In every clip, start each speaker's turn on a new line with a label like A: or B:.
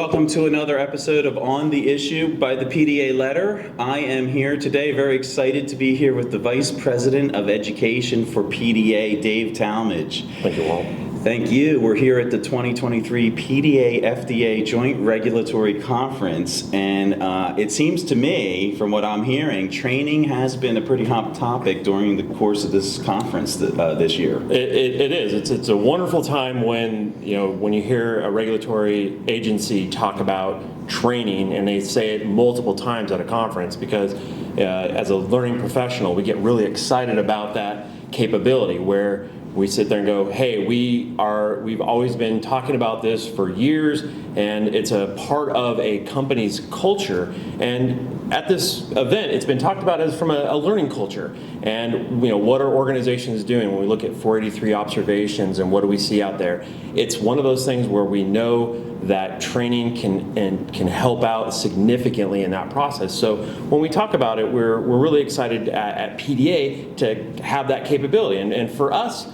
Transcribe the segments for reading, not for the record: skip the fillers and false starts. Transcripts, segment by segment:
A: Welcome to another episode of On the Issue by the PDA Letter. I am here today, very excited to be here with the Vice President of Education for PDA, Dave Talmage.
B: Thank you, Walt.
A: Thank you. We're here at the 2023 PDA FDA Joint Regulatory Conference, and it seems to me, from what I'm hearing, training has been a pretty hot topic during the course of this conference this year.
B: It is. It's a wonderful time when you hear a regulatory agency talk about training, and they say it multiple times at a conference, because as a learning professional, we get really excited about that capability where we sit there and go, hey, we've always been talking about this for years, and it's a part of a company's culture. And at this event, it's been talked about as from a learning culture. And what are organizations doing when we look at 483 observations and what do we see out there? It's one of those things where we know that training can help out significantly in that process. So when we talk about it, we're really excited at PDA to have that capability. And for us,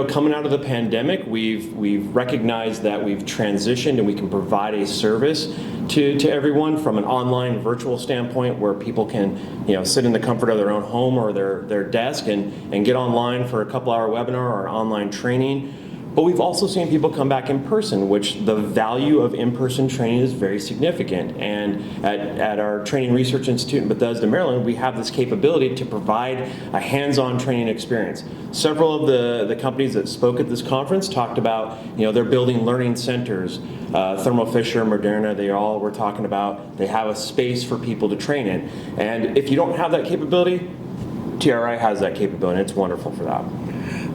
B: coming out of the pandemic, we've recognized that we've transitioned and we can provide a service to everyone from an online virtual standpoint where people can sit in the comfort of their own home or their desk and get online for a couple-hour webinar or online training. But we've also seen people come back in person, which the value of in-person training is very significant. And at our Training Research Institute in Bethesda, Maryland, we have this capability to provide a hands-on training experience. Several of the companies that spoke at this conference talked about, they're building learning centers. Thermo Fisher, Moderna, they all were talking about they have a space for people to train in. And if you don't have that capability, TRI has that capability, and it's wonderful for that.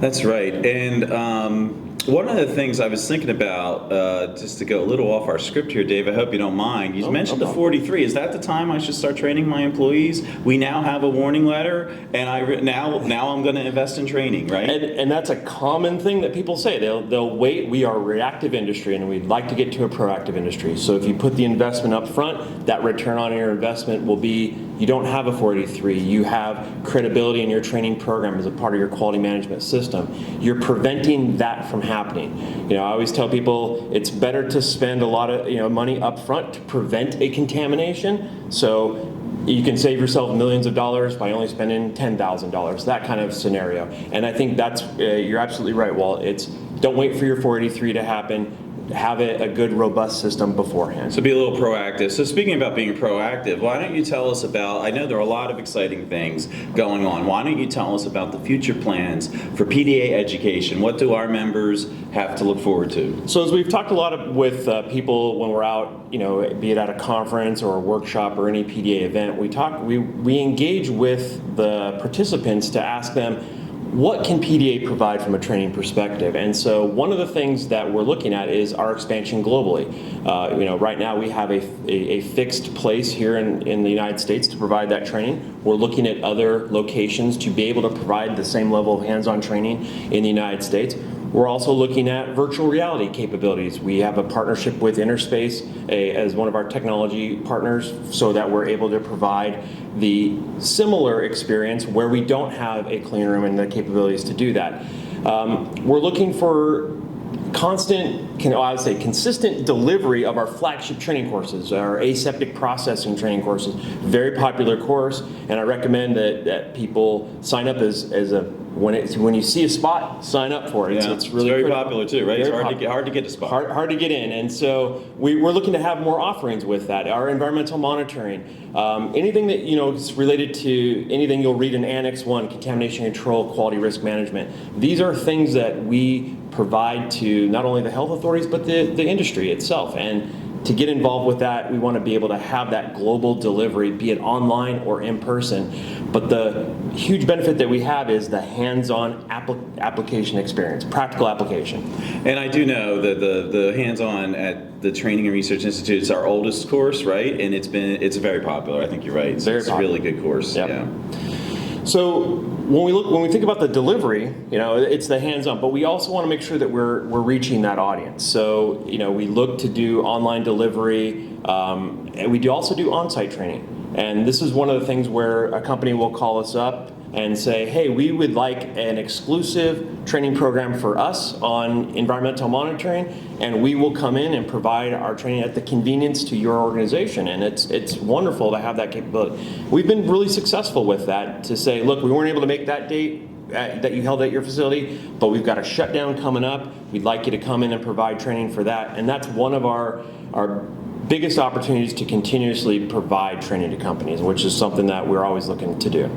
A: That's right. And one of the things I was thinking about, just to go a little off our script here, Dave, I hope you don't mind. You mentioned the 43. Is that the time I should start training my employees? We now have a warning letter, and now I'm going to invest in training, right?
B: And that's a common thing that people say. They'll wait. We are a reactive industry, and we'd like to get to a proactive industry. So if you put the investment up front, that return on your investment will be, you don't have a 483. You have credibility in your training program as a part of your quality management system. You're preventing that from happening. I always tell people it's better to spend a lot of money up front to prevent a contamination. So you can save yourself millions of dollars by only spending $10,000, that kind of scenario. And I think that's, you're absolutely right, Walt. It's don't wait for your 483 to happen. Have a good, robust system beforehand.
A: So be a little proactive. So speaking about being proactive, why don't you tell us about, I know there are a lot of exciting things going on. Why don't you tell us about the future plans for PDA education? What do our members have to look forward to?
B: So as we've talked a lot with people when we're out, be it at a conference or a workshop or any PDA event, we engage with the participants to ask them, what can PDA provide from a training perspective? And so one of the things that we're looking at is our expansion globally. Right now we have a fixed place here in the United States to provide that training. We're looking at other locations to be able to provide the same level of hands-on training in the United States. We're also looking at virtual reality capabilities. We have a partnership with Interspace as one of our technology partners so that we're able to provide the similar experience where we don't have a clean room and the capabilities to do that. We're looking for consistent delivery of our flagship training courses, our aseptic processing training courses. Very popular course, and I recommend that people sign up when you see a spot, sign up for it.
A: Yeah.
B: It's really
A: very popular too, right? It's hard to get a spot.
B: Hard to get in, and so we're looking to have more offerings with that. Our environmental monitoring, anything that is related to anything you'll read in Annex 1, contamination control, quality risk management. These are things that we provide to not only the health authorities but the industry itself. And to get involved with that, we want to be able to have that global delivery, be it online or in person. But the huge benefit that we have is the hands-on application experience, practical application.
A: And I do know that the hands-on at the Training and Research Institute is our oldest course, right? And it's very popular. I think you're right. It's a really good course.
B: Yep.
A: Yeah.
B: So when we think about the delivery, it's the hands-on, but we also want to make sure that we're reaching that audience. So we look to do online delivery, and we also do on-site training. And this is one of the things where a company will call us up and say, hey, we would like an exclusive training program for us on environmental monitoring, and we will come in and provide our training at the convenience to your organization. And it's wonderful to have that capability. We've been really successful with that, to say, look, we weren't able to make that date that you held at your facility, but we've got a shutdown coming up. We'd like you to come in and provide training for that. And that's one of our biggest opportunities to continuously provide training to companies, which is something that we're always looking to do.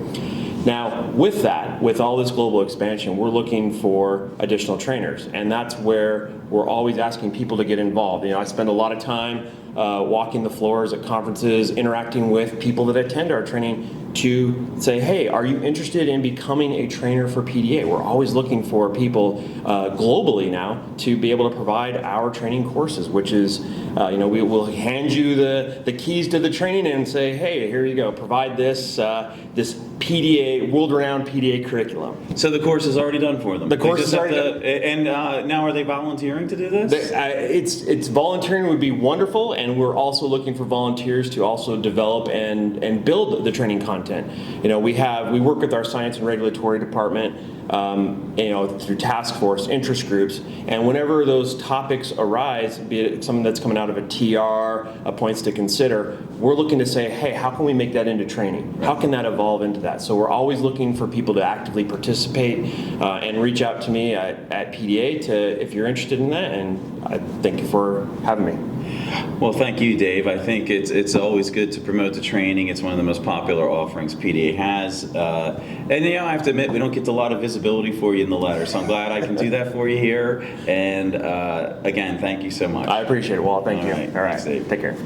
B: Now, with that, with all this global expansion, we're looking for additional trainers, and that's where we're always asking people to get involved. I spend a lot of time walking the floors at conferences, interacting with people that attend our training to say, hey, are you interested in becoming a trainer for PDA? We're always looking for people globally now to be able to provide our training courses, which is, we will hand you the keys to the training and say, hey, here you go, provide this PDA, world-renowned PDA curriculum.
A: So the course is already done for them?
B: The course is already done.
A: And now are they volunteering to do this?
B: It's volunteering would be wonderful, and we're also looking for volunteers to also develop and build the training content. We work with our science and regulatory department, through task force, interest groups, and whenever those topics arise, be it something that's coming out of a TR, a points to consider, we're looking to say, hey, how can we make that into training? How can that evolve into that? So we're always looking for people to actively participate and reach out to me at PDA if you're interested in that, and I thank you for having me.
A: Well, thank you, Dave. I think it's always good to promote the training. It's one of the most popular offerings PDA has. And I have to admit, we don't get a lot of visibility for you in the letter, so I'm glad I can do that for you here. And again, thank you so much.
B: I appreciate it, Walt. Thank you.
A: All right.
B: All right.
A: Thanks, Dave.
B: Take care.